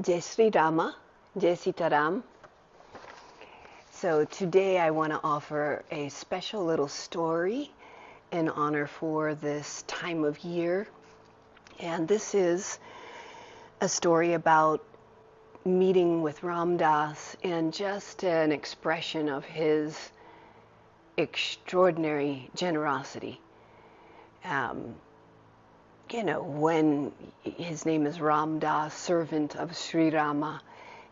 Jai Sri Rama, Jai Sitaram. So today I want to offer a special little story in honor for this time of year. And this is a story about meeting with Ram Dass and just an expression of his extraordinary generosity. When his name is Ram Dass, servant of Sri Rama,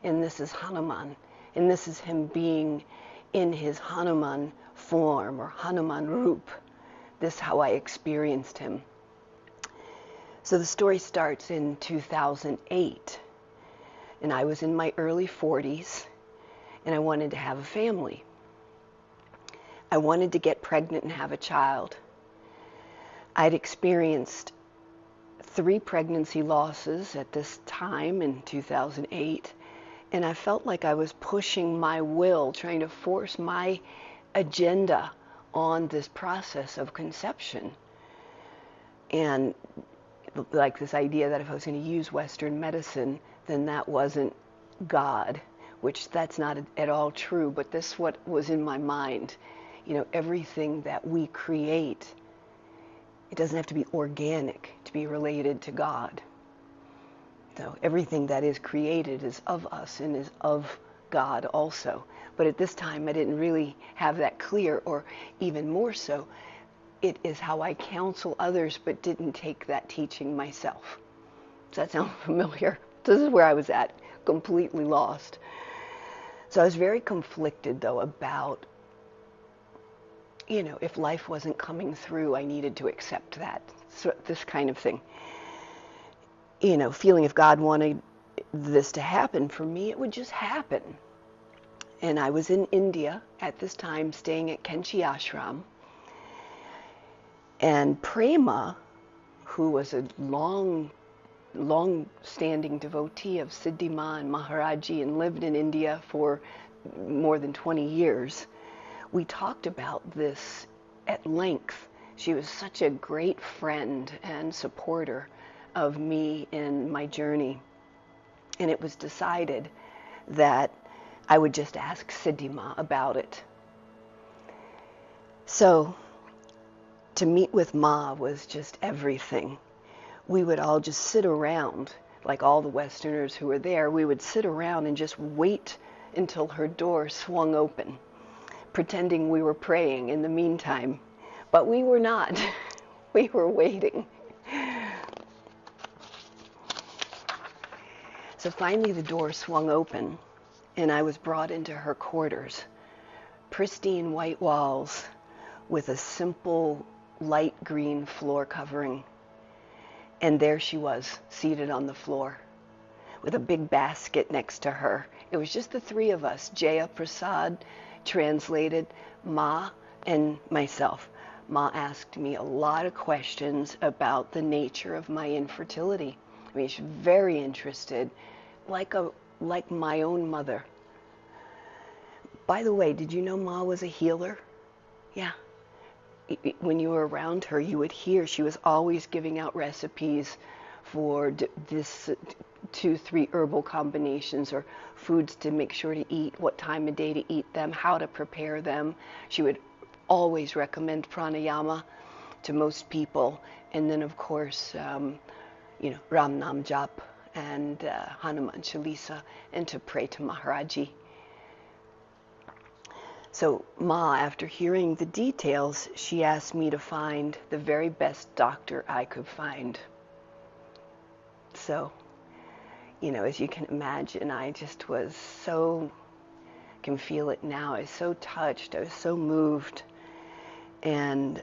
and this is Hanuman, and this is him being in his Hanuman form or Hanuman Roop. This is how I experienced him. So the story starts in 2008, and I was in my early 40s, and I wanted to have a family. I wanted to get pregnant and have a child. I'd experienced 3 pregnancy losses at this time in 2008, and I felt like I was pushing my will, trying to force my agenda on this process of conception. And like this idea that if I was going to use Western medicine, then that wasn't God, which that's not at all true, but this is what was in my mind. Everything that we create, it doesn't have to be organic to be related to God. So everything that is created is of us and is of God also. But at this time, I didn't really have that clear, or even more so, it is how I counsel others, but didn't take that teaching myself. Does that sound familiar? This is where I was at, completely lost. So I was very conflicted, though, about if life wasn't coming through, I needed to accept that. So this kind of thing. Feeling if God wanted this to happen for me, it would just happen. And I was in India at this time, staying at Kenchi Ashram. And Prema, who was a long-standing devotee of Siddhima and Maharaji and lived in India for more than 20 years, we talked about this at length. She was such a great friend and supporter of me in my journey. And it was decided that I would just ask Siddhima about it. So to meet with Ma was just everything. We would all just sit around, like all the Westerners who were there, we would sit around and just wait until her door swung open, pretending we were praying in the meantime. But we were not. We were waiting. So finally the door swung open, and I was brought into her quarters. Pristine white walls with a simple light green floor covering. And there she was, seated on the floor, with a big basket next to her. It was just the 3 of us, Jaya Prasad, translated, Ma, and myself. Ma asked me a lot of questions about the nature of my infertility. I mean, she's very interested, like my own mother. By the way, did you know Ma was a healer? Yeah. When you were around her, you would hear she was always giving out recipes for this 2-3 herbal combinations or foods to make sure to eat, what time of day to eat them, how to prepare them. She would always recommend pranayama to most people. And then, of course, Ram Nam Jap and Hanuman Chalisa, and to pray to Maharaji. So Ma, after hearing the details, she asked me to find the very best doctor I could find. So, as you can imagine, I just was so, can feel it now, I was so touched, I was so moved. And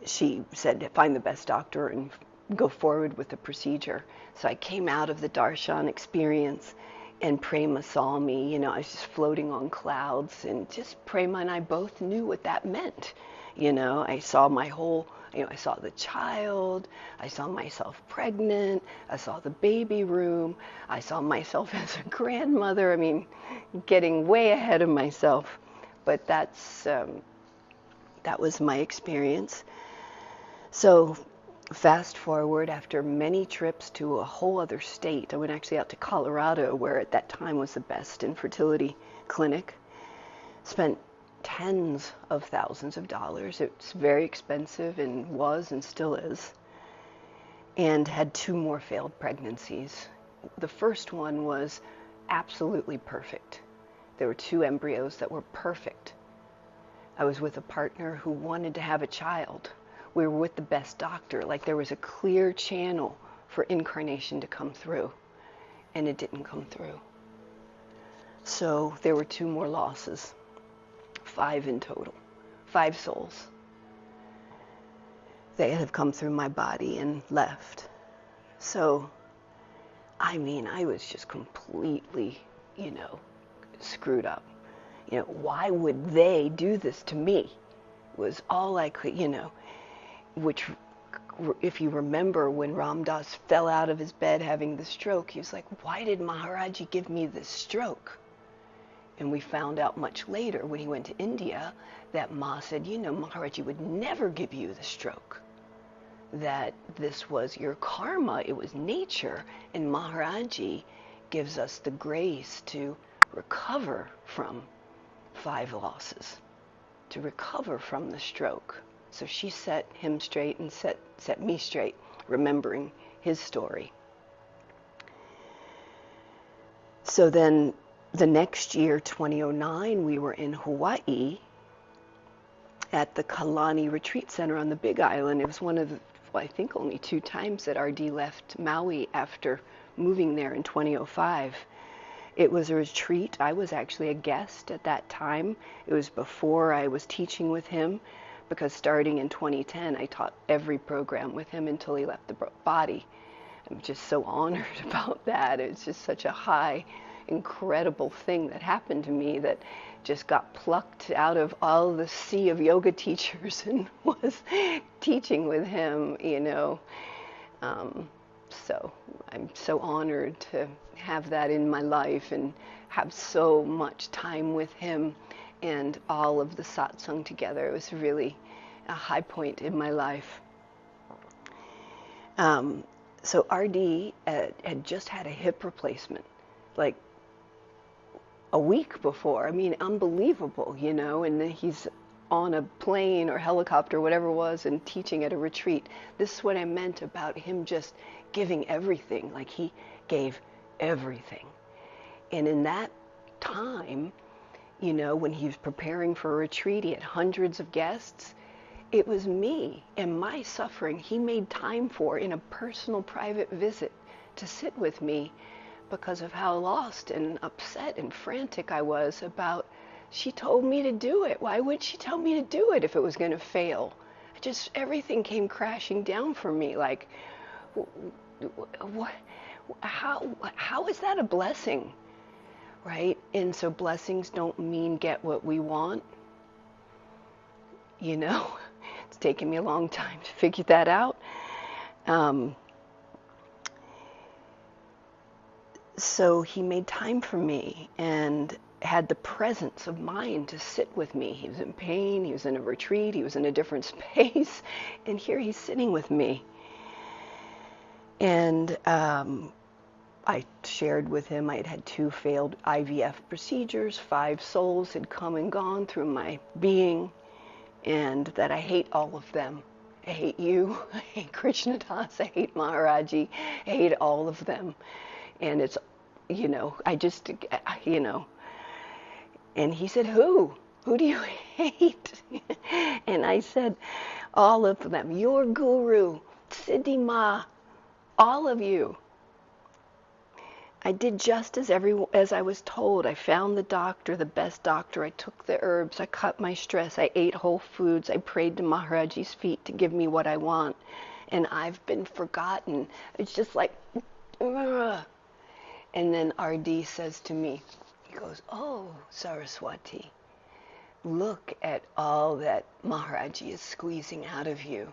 she said to find the best doctor and go forward with the procedure. So I came out of the darshan experience, and Prema saw me. I was just floating on clouds, and just Prema and I both knew what that meant. I saw my whole, I saw the child, I saw myself pregnant, I saw the baby room, I saw myself as a grandmother. I mean, getting way ahead of myself. But that was my experience. So Fast forward, after many trips to a whole other state, I went actually out to Colorado, where at that time was the best infertility clinic. Spent tens of thousands of dollars. It's very expensive, and was and still is. And had 2 more failed pregnancies. The first one was absolutely perfect. There were 2 embryos that were perfect. I was with a partner who wanted to have a child. We were with the best doctor. Like, there was a clear channel for incarnation to come through, and it didn't come through. So there were 2 more losses, 5 in total, 5 souls. They have come through my body and left. So, I mean, I was just completely, screwed up. Why would they do this to me? Was all I could, which, if you remember, when Ram Dass fell out of his bed having the stroke, he was like, why did Maharaji give me this stroke? And we found out much later, when he went to India, that Ma said, Maharaji would never give you the stroke. That this was your karma, it was nature, and Maharaji gives us the grace to recover from 5 losses, to recover from the stroke. So she set him straight and set me straight, remembering his story. So then the next year, 2009, we were in Hawaii at the Kalani Retreat Center on the Big Island. It was one of the, I think only 2 times that RD left Maui after moving there in 2005. It was a retreat. I was actually a guest at that time. It was before I was teaching with him, because starting in 2010, I taught every program with him until he left the body. I'm just so honored about that. It's just such a high, incredible thing that happened to me, that just got plucked out of all the sea of yoga teachers and was teaching with him, So I'm so honored to have that in my life and have so much time with him and all of the satsang together. It was really a high point in my life. So RD had just had a hip replacement, like a week before. I mean, unbelievable, and then he's on a plane or helicopter, whatever it was, and teaching at a retreat. This is what I meant about him just giving everything. Like, he gave everything. And in that time, when he was preparing for a retreat, he had hundreds of guests. It was me and my suffering he made time for in a personal, private visit to sit with me, because of how lost and upset and frantic I was about, she told me to do it. Why would she tell me to do it if it was going to fail? Everything came crashing down for me. Like, what? How is that a blessing? Right? And so blessings don't mean get what we want. It's taken me a long time to figure that out. So he made time for me and had the presence of mind to sit with me. He was in pain, he was in a retreat, he was in a different space, and here he's sitting with me. And I shared with him I had had 2 failed IVF procedures, 5 souls had come and gone through my being, and that I hate all of them. I hate you, I hate Krishna Das, I hate Maharaji, I hate all of them. And it's, I just, and he said, who do you hate? And I said, all of them, your guru, Siddhi Ma, all of you. I did just as I was told. I found the doctor, the best doctor. I took the herbs. I cut my stress. I ate whole foods. I prayed to Maharaji's feet to give me what I want. And I've been forgotten. It's just like, ugh. And then RD says to me, he goes, oh, Saraswati, look at all that Maharaji is squeezing out of you.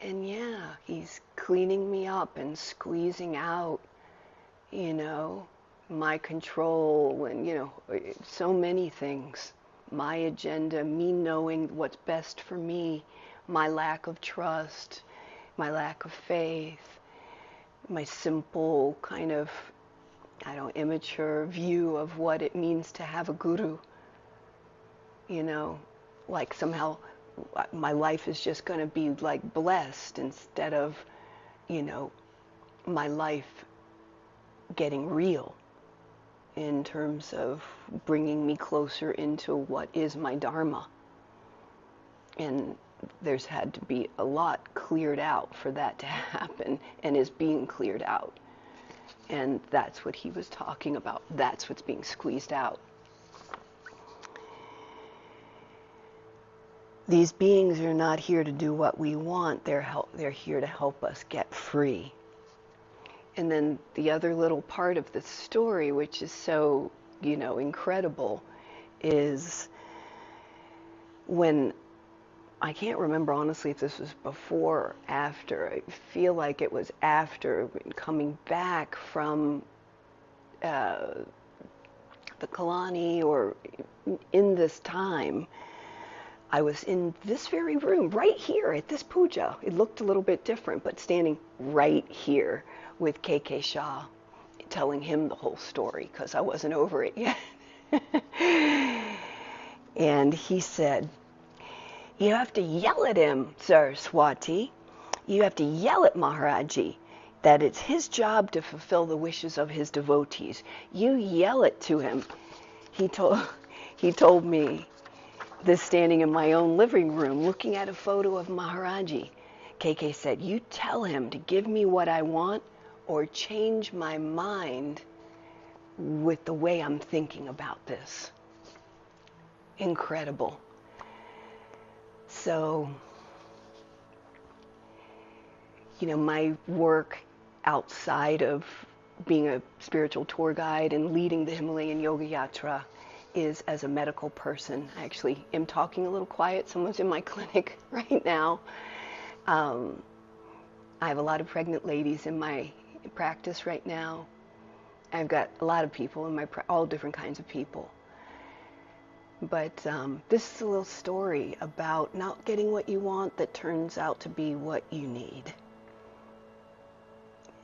And yeah, he's cleaning me up and squeezing out, my control and, so many things. my agenda, me knowing what's best for me, my lack of trust, my lack of faith, my simple kind of, I don't know, immature view of what it means to have a guru. You know, like somehow my life is just going to be like blessed instead of, you know, my life getting real in terms of bringing me closer into what is my dharma. And there's had to be a lot cleared out for that to happen, and is being cleared out. And that's what he was talking about. That's what's being squeezed out. These beings are not here to do what we want. They're here to help us get free. And then the other little part of the story, which is so, you know, incredible, is when, I can't remember honestly if this was before or after. I feel like it was after, coming back from the Kalani, or in this time, I was in this very room, right here at this puja. It looked a little bit different, but standing right here with K.K. Shah, telling him the whole story, because I wasn't over it yet. And he said, "You have to yell at him, Saraswati. You have to yell at Maharaji that it's his job to fulfill the wishes of his devotees. You yell it to him." He told me this standing in my own living room, looking at a photo of Maharaji. KK said, "You tell him to give me what I want or change my mind with the way I'm thinking about this." Incredible. So, you know, my work outside of being a spiritual tour guide and leading the Himalayan Yoga Yatra is as a medical person. I actually am talking a little quiet. Someone's in my clinic right now. I have a lot of pregnant ladies in my practice right now. I've got a lot of people in my all different kinds of people. But this is a little story about not getting what you want that turns out to be what you need.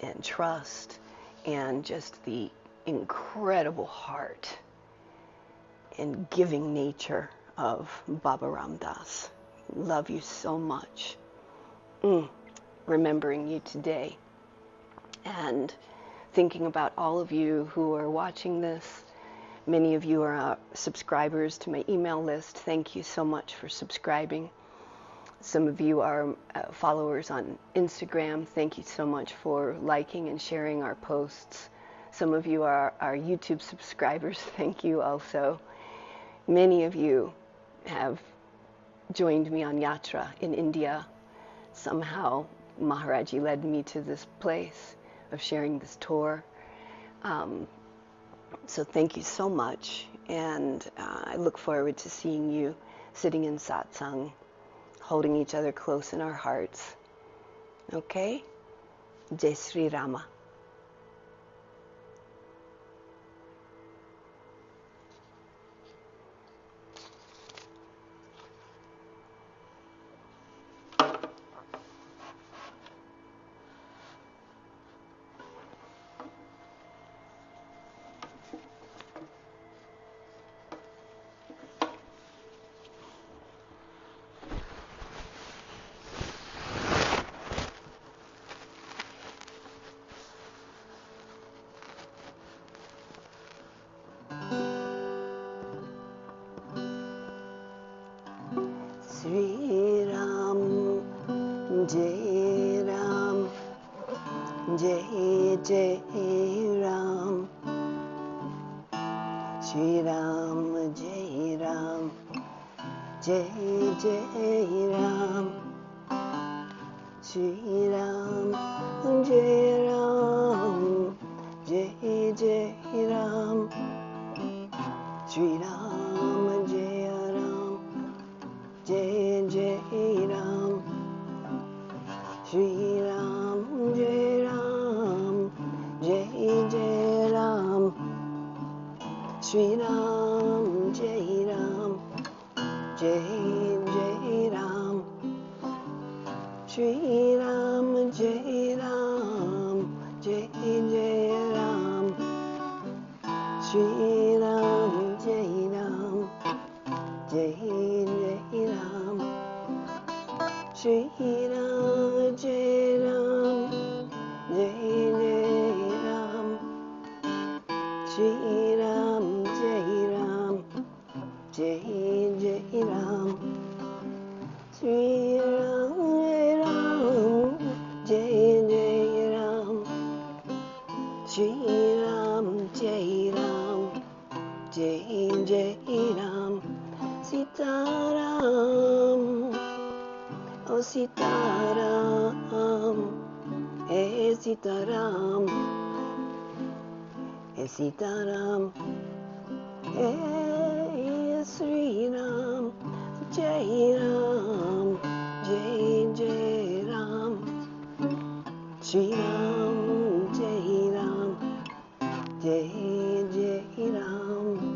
And trust, and just the incredible heart and giving nature of Baba Ram Dass. Love you so much. Remembering you today. And thinking about all of you who are watching this. Many of you are subscribers to my email list. Thank you so much for subscribing. Some of you are followers on Instagram. Thank you so much for liking and sharing our posts. Some of you are our YouTube subscribers. Thank you also. Many of you have joined me on Yatra in India. Somehow Maharaji led me to this place of sharing this tour. So thank you so much, and I look forward to seeing you sitting in satsang, holding each other close in our hearts. Okay? Jai Sri Rama. Sri Ram, Jai Ram, Jai Jai Ram. Sri Ram, Jai Ram, Jai Jai Ram. Sri Ram, Jai Ram, Jai Jai Ram. Sri Ram, Jai Ram, Jai Jai Ram. Sri Ram, Jai Ram, Jai Jai Ram. Sri Ram, Jai Ram, Shri Ram, Jai Ram, Jai Jai Ram. Shri Ram, Jai Ram, Jai Jai Ram. Shri Ram, Jai Ram, Jai Jai Ram. Shri Ram, Jai Ram, Jai Jai Ram. Shri Ram, Jai Ram, Shri Ram, Jai Ram, Jai Jai Ram. Sita Ram, oh Sita Ram, hey Sita Ram, hey Sita Ram, hey Sri Ram, Jai Ram, Jai Jai Ram. Shri Ram, Jai Ram, Jai Jai Ram.